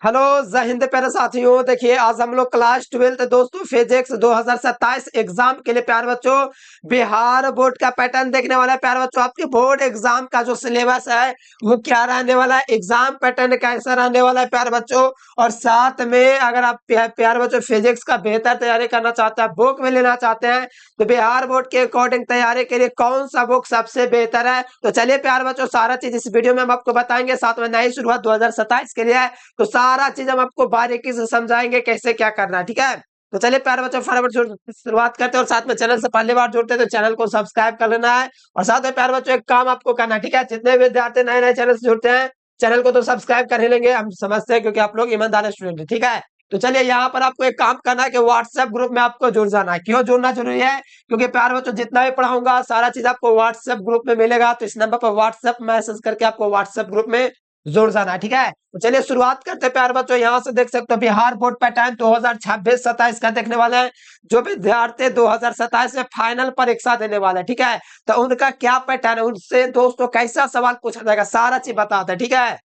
Hello जय हिंद प्यारे साथियों। देखिए आज हम लोग क्लास 12 दोस्तों फिजिक्स 2027 एग्जाम के लिए प्यारे बच्चों बिहार बोर्ड का पैटर्न देखने वाला है। प्यारे बच्चों आपके बोर्ड एग्जाम का जो सिलेबस है वो क्या रहने वाला है, एग्जाम पैटर्न कैसा रहने वाला है प्यारे बच्चों। और साथ में अगर आप प्यारे बच्चों फिजिक्स का बेहतर तैयारी करना चाहते हैं, बुक में लेना चाहते हैं, तो बिहार बोर्ड के अकॉर्डिंग तैयारी के लिए कौन सा बुक सबसे बेहतर है। तो चलिए प्यारे बच्चों सारा चीज इस वीडियो में हम आपको बताएंगे। साथ में नई शुरुआत 2027 के लिए है, तो सारा चीज हम आपको बारीकी से समझाएंगे कैसे क्या करना है। ठीक है, तो चलिए प्यारे बच्चों फटाफट शुरुआत करते हैं। और साथ में चैनल से पहली बार जुड़ते हैं तो चैनल को सब्सक्राइब कर लेना है। और साथ में प्यारे बच्चों एक काम आपको करना है, ठीक है, जितने विद्यार्थी नए नए चैनल से जुड़ते हैं चैनल को तो सब्सक्राइब कर ही लेंगे, हम समझते हैं क्योंकि आप लोग ईमानदार स्टूडेंट है। ठीक है, तो चलिए यहाँ पर आपको एक काम करना है कि व्हाट्सएप ग्रुप में आपको जुड़ जाना है। क्यों जुड़ना जरूरी है? क्योंकि प्यारे बच्चों जितना भी पढ़ाऊंगा सारा चीज आपको व्हाट्सएप ग्रुप में मिलेगा, तो इस नंबर पर व्हाट्सएप मैसेज करके आपको व्हाट्सएप ग्रुप में जुड़ जाना है। ठीक है, तो चलिए शुरुआत करते हैं प्यारे बच्चों। यहाँ से देख सकते हो बिहार बोर्ड पैटर्न 2026-27 का देखने वाले हैं। जो विद्यार्थी 2027 में फाइनल परीक्षा देने वाले हैं, ठीक है, तो उनका क्या पैटर्न है, उनसे दोस्तों कैसा सवाल पूछा जाएगा, सारा चीज बताते हैं। ठीक है,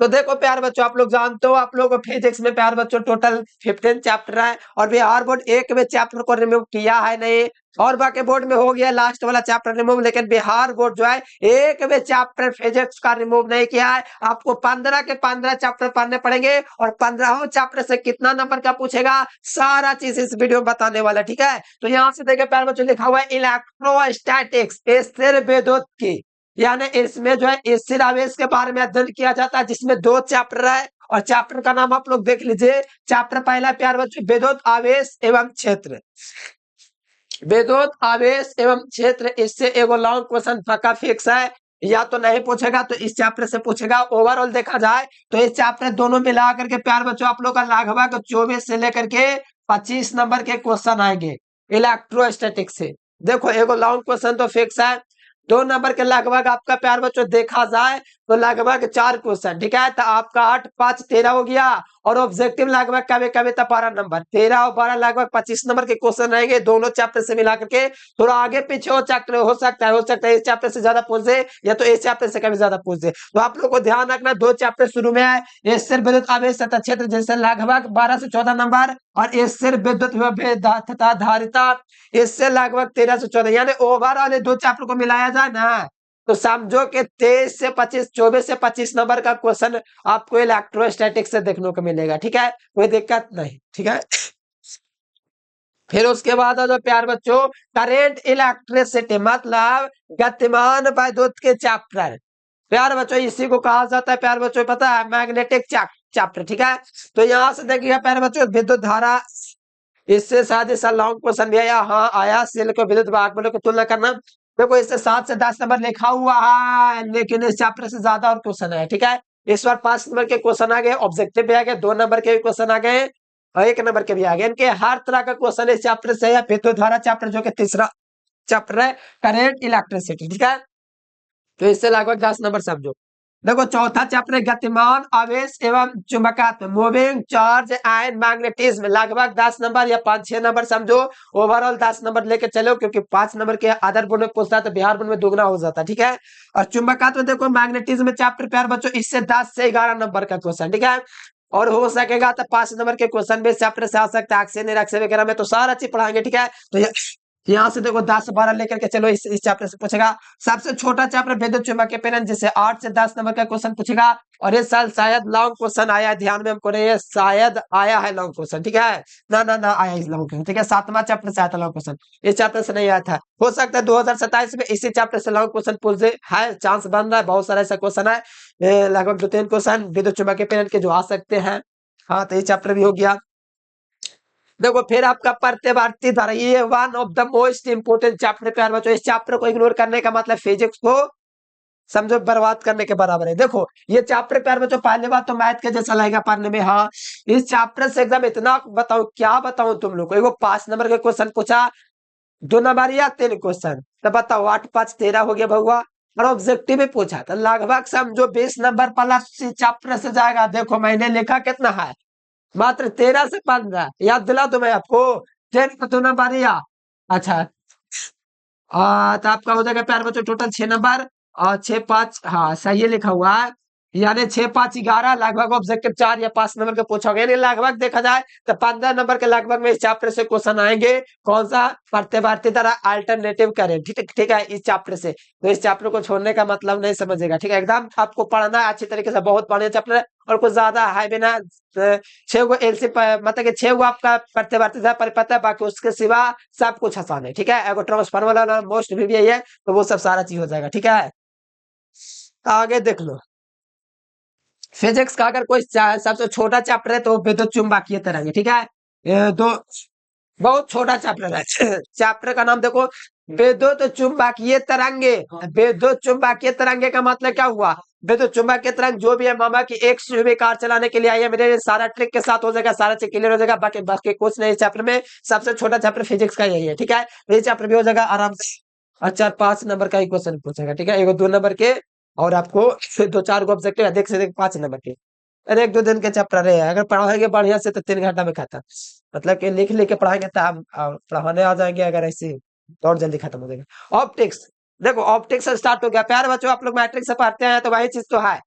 तो देखो प्यार बच्चों आप लोग जानते हो, आप लोग फिजिक्स में प्यार बच्चों टोटल 15 चैप्टर है और बिहार बोर्ड एक में चैप्टर को रिमूव किया है नहीं, और बाकी बोर्ड में हो गया लास्ट वाला चैप्टर रिमूव, लेकिन बिहार बोर्ड जो है एक में चैप्टर फिजिक्स का रिमूव नहीं किया है। आपको 15 के 15 चैप्टर पढ़ने पड़ेंगे और 15 चैप्टर से कितना नंबर का पूछेगा सारा चीज इस वीडियो में बताने वाला। ठीक है, तो यहाँ से देखिए प्यार बच्चों लिखा हुआ है इलेक्ट्रोस्टैटिक्स स्थिर विद्युत की, यानी इसमें जो है स्थिर आवेश के बारे में अध्ययन किया जाता है, जिसमें 2 चैप्टर है और चैप्टर का नाम आप लोग देख लीजिए। चैप्टर पहला प्यार बच्चों विद्युत आवेश एवं क्षेत्र, विद्युत आवेश एवं क्षेत्र। इससे एगो लॉन्ग क्वेश्चन पक्का फिक्स है, या तो नहीं पूछेगा तो इस चैप्टर से पूछेगा। ओवरऑल देखा जाए तो इस चैप्टर दोनों मिला करके प्यार बच्चों आप लोग का लगभग 24 से लेकर के 25 नंबर के क्वेश्चन आएंगे इलेक्ट्रोस्टैटिक्स से। देखो एगो लॉन्ग क्वेश्चन तो फिक्स है, 2 नंबर के लगभग आपका प्यार बच्चों देखा जाए तो लगभग 4 क्वेश्चन। ठीक है, तो आपका 8 5 13 हो गया, और ऑब्जेक्टिव लगभग कभी कभी तो 12 नंबर, 13 और 12 लगभग 25 नंबर के क्वेश्चन रहेंगे दोनों चैप्टर से मिला करके। थोड़ा आगे पीछे हो चैप्टर हो सकता है इस चैप्टर से ज्यादा पूछ दे या तो इस चैप्टर से कभी ज्यादा पूछ दे। तो आप लोग को ध्यान रखना 2 चैप्टर शुरू में है, एक सिर्फ विद्युत आवेश तथा क्षेत्र जैसे लगभग 12 से 14 नंबर, और एक सिर्फ विद्युत तथा धारिता इससे लगभग 13 से 14, यानी ओवरऑल 2 चैप्टर को मिलाया जाए ना तो समझो कि 23 से 25 24 से 25 नंबर का क्वेश्चन आपको इलेक्ट्रोस्टैटिक्स से देखने को मिलेगा। ठीक है, कोई दिक्कत नहीं। ठीक है, फिर उसके बाद आ जाओ प्यार बच्चों करेंट इलेक्ट्रिसिटी मतलब गतिमान विद्युत के चैप्टर। प्यार बच्चों इसी को कहा जाता है प्यार बच्चों पता है मैग्नेटिक चैप्टर। ठीक है, तो यहाँ से देखिए प्यार बच्चों विद्युत धारा, इससे शायद इसका लॉन्ग क्वेश्चन भी आया, हाँ आया, सेल को विद्युत वाहकों की तुलना करना। देखो इससे 7 से 10 नंबर लिखा हुआ है, लेकिन इस चैप्टर से ज्यादा और क्वेश्चन है। ठीक है, इस बार 5 नंबर के क्वेश्चन आ गए, ऑब्जेक्टिव भी आ गए, 2 नंबर के भी क्वेश्चन आ गए और 1 नंबर के भी आ गए। इनके हर तरह का क्वेश्चन इस चैप्टर से है। विद्युत धारा चैप्टर जो कि तीसरा चैप्टर है, करेंट इलेक्ट्रिसिटी। ठीक है, तो इससे लगभग 10 नंबर समझो। देखो चौथा चैप्टर है गतिमान आवेश एवं चुंबकत्व मूविंग चार्ज एंड मैग्नेटिज्म, लगभग 10 नंबर या 5-6 नंबर समझो। ओवरऑल 10 नंबर लेके चलो, क्योंकि 5 नंबर के अदर बोर्ड में पूछता है तो बिहार बोर्ड में दुगना हो जाता है। ठीक है, और चुंबकत्व देखो मैग्नेटिज्म चैप्टर प्यार बच्चों इससे 10 से 11 नंबर का क्वेश्चन। ठीक है, और हो सकेगा तो 5 नंबर के क्वेश्चन भी चैप्टर से आ सकता है, अक्सर निरक्षर वगैरह में, तो सारा चीज पढ़ाएंगे। ठीक है, तो यहाँ से देखो 10 12 लेकर के चलो, इस चैप्टर से पूछेगा। सबसे छोटा चैप्टर विद्युत चुम्बकीय प्रेरण, जिससे 8 से 10 नंबर का क्वेश्चन पूछेगा, और इस साल शायद लॉन्ग क्वेश्चन आया है, ध्यान में हमको नहीं, शायद आया है लॉन्ग क्वेश्चन। ठीक है, ना आया इस लॉन्ग क्वेश्चन। ठीक है, 7वां चैप्टर से आया था लॉन्ग क्वेश्चन, इस चैप्टर से नहीं आया था। हो सकता है 2027 में इसी चैप्टर से लॉन्ग क्वेश्चन पूछ दे, है चांस बन रहा है, बहुत सारा ऐसा क्वेश्चन है, लगभग 2-3 क्वेश्चन विद्युत चुम्बकीय प्रेरण के जो आ सकते हैं। हाँ, तो ये चैप्टर भी हो गया। देखो फिर आपका प्रतिवर्ती धारा, ये one of the most important chapter प्यार बच्चों, इस चैप्टर को इग्नोर करने का मतलब फिजिक्स को समझो बर्बाद करने के बराबर है। देखो ये चैप्टर प्यार बच्चों पहले बात तो मैथ के जैसा लगेगा पढ़ने में, हाँ इस चैप्टर से एकदम इतना बताऊं, क्या बताऊं तुम लोग को। एगो 5 नंबर के क्वेश्चन पूछा, 2 नंबर या 3 क्वेश्चन, तो बताओ 8 5 13 हो गया भगवा, और ऑब्जेक्टिव भी पूछा तो लगभग समझो 20 नंबर प्लस चैप्टर से जाएगा। देखो मैंने लिखा कितना है, मात्र 13 से 15, याद दिला दो मैं आपको, 10 का 2 नंबर या अच्छा, तो आपका हो जाएगा प्यार बच्चों टोटल 6 नंबर और 6 5, हाँ सही लिखा हुआ है। यानी 6 5 11 लगभग ऑब्जेक्टिव 4 या 5 नंबर के पूछा गया। यानी लगभग देखा जाए तो 15 नंबर के लगभग में इस चैप्टर से क्वेश्चन आएंगे। कौन सा? प्रतिवर्ती तरह अल्टरनेटिव करें। ठीक है, ठीक है, इस चैप्टर से। तो इस चैप्टर को छोड़ने का मतलब नहीं समझेगा। ठीक है, एकदम आपको पढ़ना है अच्छी तरीके से। बहुत बढ़िया चैप्टर है और कुछ ज्यादा है भी ना। 6 गो एलसी मतलब कि 6 गो आपका प्रतिवर्ती तरह परिपथ है, बाकी उसके सिवा सब कुछ आसान है। ठीक है, एगो ट्रांसफर वाला मोस्ट भी यही है, तो वो सब सारा चीज हो जाएगा। ठीक है, आगे देख लो। फिजिक्स का अगर कोई सबसे छोटा चैप्टर है तो विद्युत चुंबकीय तरंग। ठीक है, ये दो बहुत छोटा चैप्टर है। चैप्टर का नाम देखो, विद्युत चुंबकीय तरंगे। विद्युत चुंबकीय तरंगे का मतलब क्या हुआ? विद्युत चुंबकीय तरंग जो भी है मामा की एक सुई कार चलाने के लिए आई है। मेरे सारा ट्रिक के साथ हो जाएगा, सारा चीज क्लियर हो जाएगा। बाकी बाकी कुछ नहीं चैप्टर में। सबसे छोटा चैप्टर फिजिक्स का यही है। ठीक है, ये चैप्टर भी हो जाएगा आराम से। और 4 5 नंबर का ही क्वेश्चन पूछेगा। ठीक है, एगो 2 नंबर के और आपको 2 4 गो ऑब्जेक्टिव है, देख से देख 5 नंबर के। अरे 1 2 दिन के चैप्टर है, अगर पढ़ाएंगे बढ़िया से तो 3 घंटा में खत्म। मतलब कि लिख लिख के पढ़ाएंगे तो हम पढ़ाने आ जाएंगे अगर ऐसे, तो और जल्दी खत्म हो जाएगा। ऑप्टिक्स, देखो ऑप्टिक्स से स्टार्ट हो गया। प्यारे बच्चों, आप लोग मैट्रिक से पढ़ते हैं तो वही चीज तो है।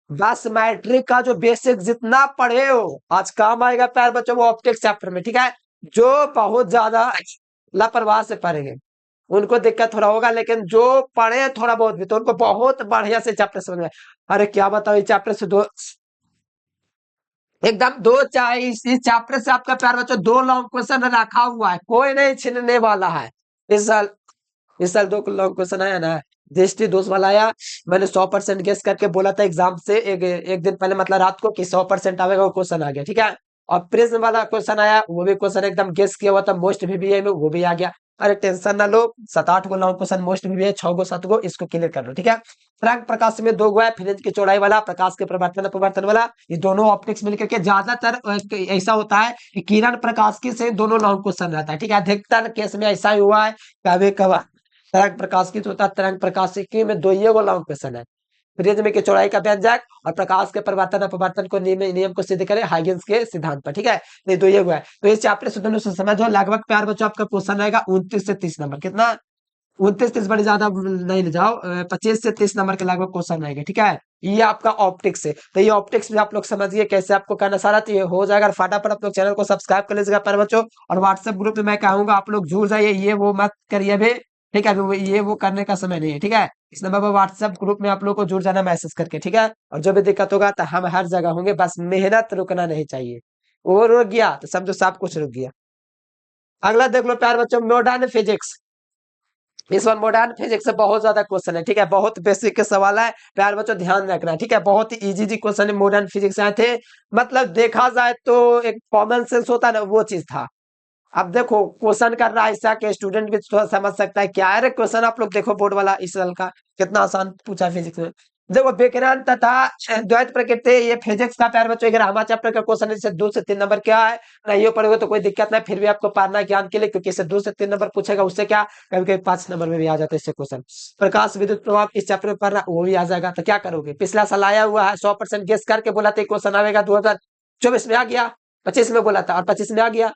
बस मैट्रिक का जो बेसिक जितना पढ़े हो आज काम आएगा प्यारे बच्चों वो ऑप्टिक्स चैप्टर में। ठीक है, जो बहुत ज्यादा लापरवाह से पढ़ेंगे उनको दिक्कत थोड़ा होगा, लेकिन जो पढ़े थोड़ा बहुत भी तो उनको बहुत बढ़िया से चैप्टर समझ में। अरे क्या बताओ, ये चैप्टर से दो एकदम दो चाहे इस चैप्टर से आपका प्यार बच्चों 2 लॉन्ग क्वेश्चन रखा हुआ है, कोई नहीं छीनने वाला है। इस साल इस साल 2 लॉन्ग क्वेश्चन आया ना, दृष्टि दोष वाला आया। मैंने 100% गेस करके बोला था एग्जाम से एक दिन पहले, मतलब रात को, कि 100% आएगा, वो क्वेश्चन आ गया। ठीक है, और प्रिज्म वाला क्वेश्चन आया, वो भी क्वेश्चन एकदम गेस किया हुआ था मोस्ट VBA में, वो भी आ गया। अरे टेंशन ना लो, 7 8 go long question most VBA, 6 गो 7 गो इसको क्लियर कर लो। ठीक है, तरंग प्रकाश में 2 गो है, फ्रिंज की चौड़ाई वाला, प्रकाश के परिवर्तन अपवर्तन वाला, ये दोनों ऑप्टिक्स मिलकर के ज्यादातर ऐसा होता है कि किरण प्रकाश की से दोनों लॉन्ग क्वेश्चन रहता है। ठीक है, अधिकतर केस में ऐसा ही हुआ है। कभी कभार तरंग प्रकाश की तो होता है, तरंग प्रकाशिकी में 2 लॉन्ग क्वेश्चन है। प्रिज्म की चौड़ाई का व्यंजक और प्रकाश के परिवर्तन अपवर्तन को नियम को सिद्ध करे हाइगेंस के सिद्धांत पर। ठीक है, ये 2 है। तो इस चैप्टर से दोनों से समझो। लगभग प्यार बच्चों आपका क्वेश्चन रहेगा 29 से 30 नंबर। कितना? 29 30 बड़ी ज्यादा नहीं ले जाओ, 25 से 30 नंबर के लगभग क्वेश्चन आएंगे। ठीक है, ये आपका ऑप्टिक्स है। तो ये ऑप्टिक्स में आप लोग समझिए कैसे आपको करना, सारा चीज हो जाएगा। फटाफट आप लोग चैनल को सब्सक्राइब कर लीजिएगा प्यारे बच्चों। और व्हाट्सएप ग्रुप में मैं कहूंगा आप लोग जुड़ जाइए, ये वो मत करिए भी। ठीक है, अभी ये वो करने का समय नहीं है। ठीक है, इस नंबर पर व्हाट्सएप ग्रुप में आप लोग को जुड़ जाना मैसेज करके। ठीक है, और जो भी दिक्कत होगा तो हम हर जगह होंगे, बस मेहनत रुकना नहीं चाहिए। वो रुक गया तो समझो सब कुछ रुक गया। अगला देख लो प्यारे बच्चों, मॉडर्न फिजिक्स। इस बार मॉडर्न फिजिक्स से बहुत ज्यादा क्वेश्चन है। ठीक है, बहुत बेसिक के सवाल है प्यारे बच्चों, ध्यान रखना। ठीक है, बहुत ही इजी जी क्वेश्चन है मॉडर्न फिजिक्स आए थे। मतलब देखा जाए तो एक कॉमन सेंस होता है ना, वो चीज था। अब देखो क्वेश्चन कर रहा है ऐसा कि स्टूडेंट भी थोड़ा समझ सकता है क्या है। रे क्वेश्चन आप लोग देखो बोर्ड वाला इस साल का कितना आसान पूछा फिजिक्स में। देखो विकिरण तथा द्वैत प्रकृति, ये फिजिक्स का प्यारे बच्चों 11वां चैप्टर का क्वेश्चन है। इससे 2 से 3 नंबर क्या है, नहीं पढ़ोगे तो कोई दिक्कत नहीं, फिर भी आपको पढ़ना है ज्ञान के लिए, क्योंकि इससे 2 से 3 नंबर पूछेगा। उससे क्या कभी कभी 5 नंबर में भी आ जाता है इससे क्वेश्चन। प्रकाश विद्युत प्रभाव इस चैप्टर में पढ़ना, वो भी आ जाएगा। तो क्या करोगे, पिछला साल आया हुआ है, 100% गेस करके बोला था क्वेश्चन आएगा। 2024 में आ गया, 25 में बोला था और 25 में आ गया।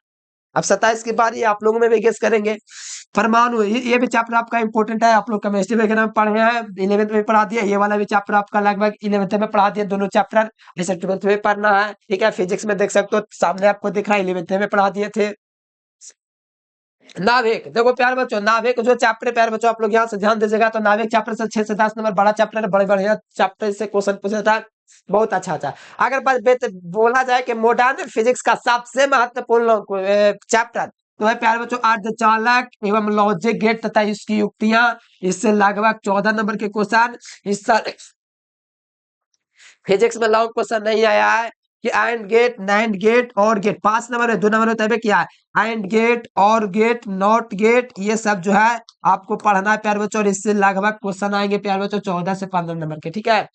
अब 27 की बारी आप लोगों में भी गेस करेंगे। परमाणु, ये भी चैप्टर आपका इंपॉर्टेंट है। आप लोग केमिस्ट्री वगैरह में पढ़े हैं, 11th में पढ़ा दिया। ये वाला भी चैप्टर आपका लगभग 11th में पढ़ा दिया, दोनों चैप्टर। जैसे 12th में पढ़ना है। ठीक है, फिजिक्स में देख सकते हो सामने आपको दिख रहा है, 11th में पढ़ा दिए थे। नाभिक, देखो प्यार बच्चों, नाभिक जो चैप्टर प्यार बच्चों आप लोग यहाँ से ध्यान दीजिएगा। तो नाभिक चैप्टर से 6 से 10 नंबर बड़ा चैप्टर है, बड़े बढ़िया चैप्टर से क्वेश्चन पूछा था। बहुत अच्छा था। अगर बोला जाए कि मॉडर्न फिजिक्स का सबसे महत्वपूर्ण चैप्टर तो है प्यारे बच्चों अर्धचालक एवं लॉजिक गेट तथा इसकी युक्तियां। इससे लगभग 14 नंबर के क्वेश्चन इस साल फिजिक्स में लॉन्ग क्वेश्चन नहीं आया है कि एंड गेट, नैंड गेट, और गेट। 5 नंबर है, 2 नंबर में तय किया है। एंड गेट, और गेट, नॉट गेट, ये सब जो है आपको पढ़ना है प्यारे बच्चों। और इससे लगभग क्वेश्चन आएंगे प्यारे बच्चों 14 से 15 नंबर के। ठीक है,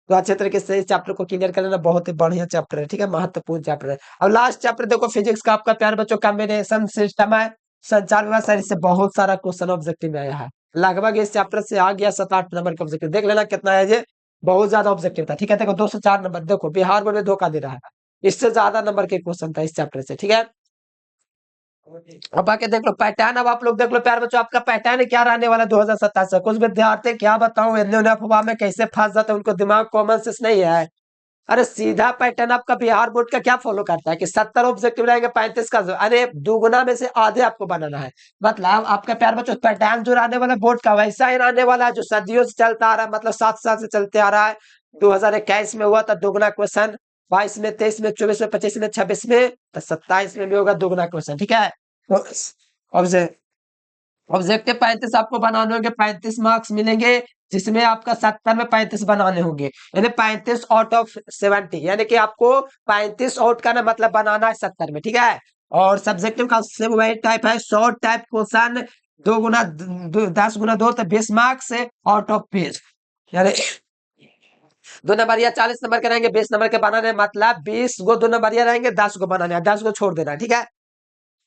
तो अच्छे तरीके से इस चैप्टर को क्लियर कर लेना, बहुत ही बढ़िया चैप्टर है। ठीक है, महत्वपूर्ण चैप्टर है। अब लास्ट चैप्टर देखो फिजिक्स का आपका प्यारे बच्चों कॉम्बिनेशन सिस्टम है, संचार व्यवस्था। इससे बहुत सारा क्वेश्चन ऑब्जेक्टिव में आया है। लगभग इस चैप्टर से आ गया 7 8 नंबर का ऑब्जेक्टिव, देख लेना कितना है ये, बहुत ज्यादा ऑब्जेक्टिव था। ठीक है, देखो 2 से 4 नंबर, देखो बिहार बोर्ड में धोखा दे रहा है, इससे ज्यादा नंबर के क्वेश्चन था इस चैप्टर से। ठीक है, अब आके देख लो पैटर्न, अब आप लोग देख लो प्यार बच्चों, आपका पैटर्न क्या रहने वाला 2027 से। कुछ विद्यार्थी क्या बताऊं इन्हें उन्हें अफवाह में कैसे फंस जाते हैं, उनको दिमाग कॉमन सेंस नहीं है। अरे सीधा पैटर्न आपका बिहार बोर्ड का क्या फॉलो करता है कि 70 ऑब्जेक्टिव रहेंगे, 35 का अरे दुगुना में से आधे आपको बनाना है। मतलब आपका प्यार बच्चों पैटर्न जो रहने वाला बोर्ड का वैसा ही रहने वाला है जो सदियों से चलता आ रहा है, मतलब 7 साल से चलते आ रहा है। 2021 में हुआ था दुगुना क्वेश्चन, 22 में, 23 में, 24 में, 25 में, 26 में, तो 27 में भी होगा दुगुना क्वेश्चन। ठीक है, तो ऑब्जेक्टिव 35 आपको बनाने होंगे, 35 मार्क्स मिलेंगे, जिसमें आपका 70 में 35 बनाने होंगे, यानी 35 आउट ऑफ 70, यानी कि आपको 35 आउट का ना मतलब बनाना है 70 में। ठीक है, और सब्जेक्टिव का सेम वही टाइप है, शॉर्ट टाइप क्वेश्चन, 10 गुना 2 तो 20 मार्क्स आउट ऑफ पेज, यानी 2 नंबर या 40 नंबर के रहेंगे, 20 नंबर के बनाने, मतलब 20 गो 2 नंबर रहेंगे, 10 को बनाने, 10 को छोड़ देना। ठीक है,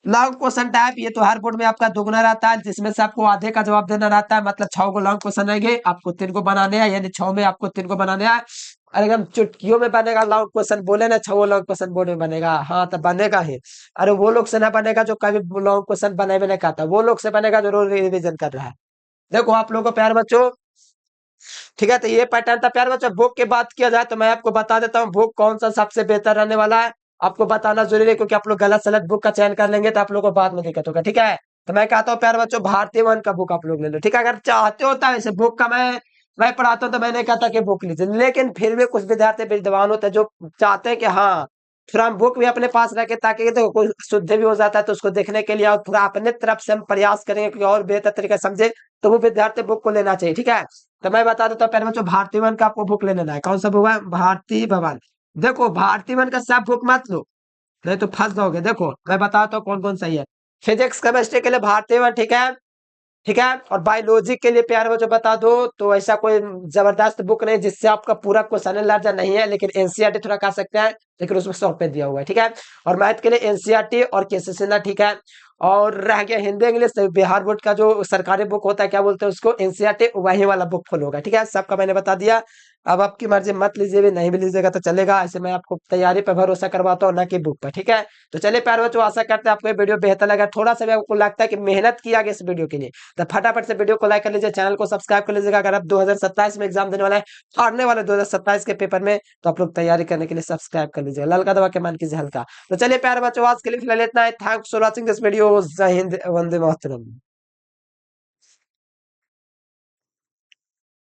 लॉन्ग क्वेश्चन टाइप, ये तो हर बोर्ड में आपका दुगुना रहता है, जिसमें से आपको आधे का जवाब देना रहता है, मतलब 6 को लॉन्ग क्वेश्चन रहेंगे, आपको 3 को बनाने हैं, यानी 6 में आपको 3 को बनाने हैं। अरे एकदम चुटकियों में बनेगा लॉन्ग क्वेश्चन, बोले ना 6 लॉन्ग क्वेश्चन बोर्ड में बनेगा, हाँ तो बनेगा ही। अरे वो लोग से ना बनेगा जो कभी लॉन्ग क्वेश्चन बने भी नहीं खाता, वो लोग से बनेगा जो रोज रिविजन कर रहा है। देखो आप लोगों को प्यार बच्चों, ठीक है, तो ये पैटर्न था प्यार बच्चों। बुक की बात किया जाए तो मैं आपको बता देता हूँ बुक कौन सा सबसे बेहतर रहने वाला है, आपको बताना जरूरी है, क्योंकि आप लोग गलत सलत बुक का चयन कर लेंगे तो आप लोगों को बाद में दिक्कत होगा। ठीक है, तो मैं कहता हूँ प्यार बच्चों भारतीय वन का बुक आप लोग ले लो। ठीक है, अगर चाहते हो तो वैसे बुक का मैं पढ़ाता हूँ तो मैं नहीं कहता कि बुक लीजिए, लेकिन फिर भी कुछ विद्यार्थी विद्वान होते हैं जो चाहते हैं कि हाँ थोड़ा हम बुक भी अपने पास रखे, ताकि तो कोई शुद्ध भी हो जाता है तो उसको देखने के लिए, और थोड़ा अपने तरफ से हम प्रयास करेंगे कि और बेहतर तरीके से समझे, तो वो विद्यार्थी बुक को लेना चाहिए। ठीक है, तो मैं बता देता हूँ पहले बच्चों, भारतीय वन का आपको बुक ले लेना है। कौन सा बुक है? भारतीय भवन। देखो भारतीय वन का सब बुक मत लो, नहीं तो फंस जाओगे। देखो मैं बताता हूँ कौन कौन सही है। फिजिक्स केमिस्ट्री के लिए भारतीय वन ठीक है, ठीक है, और बायोलॉजी के लिए प्यारे बच्चों बता दो तो ऐसा कोई जबरदस्त बुक नहीं जिससे आपका पूरा क्वेश्चन लार्जर नहीं है, लेकिन एनसीईआरटी थोड़ा कर सकते हैं, लेकिन उसमें 100 पे दिया हुआ है। ठीक है, और मैथ के लिए एनसीईआरटी और केसी सिन्हा। ठीक है, और रह गया हिंदी इंग्लिश, तो बिहार बोर्ड का जो सरकारी बुक होता है क्या बोलते हैं उसको, एनसीईआरटी, वही वाला बुक फॉलो होगा। ठीक है, सबका मैंने बता दिया। अब आपकी मर्जी, मत लीजिए भी, नहीं भी लीजिएगा तो चलेगा, ऐसे मैं आपको तैयारी पर भरोसा करवाता हूँ ना कि बुक पर। ठीक है, तो चलिए प्यारे बच्चों, आशा करते हैं आपको ये वीडियो बेहतर लगा, थोड़ा सा भी आपको लगता है कि मेहनत किया गया इस वीडियो के लिए, तो फटाफट से वीडियो को लाइक कर लीजिए, चैनल को सब्सक्राइब कर लीजिएगा। अगर आप 2027 में एग्जाम देने वाला है, आने वाले 2027 के पेपर में, तो आप लोग तैयारी करने के लिए सब्सक्राइब कर लीजिएगा, ललका दबा के मान कीजिए हल्का। तो चलिए प्यारे बच्चों, आज के लिए फिलहाल इतना है। Thanks for watching this video. जय हिंद, वंदे मातरम।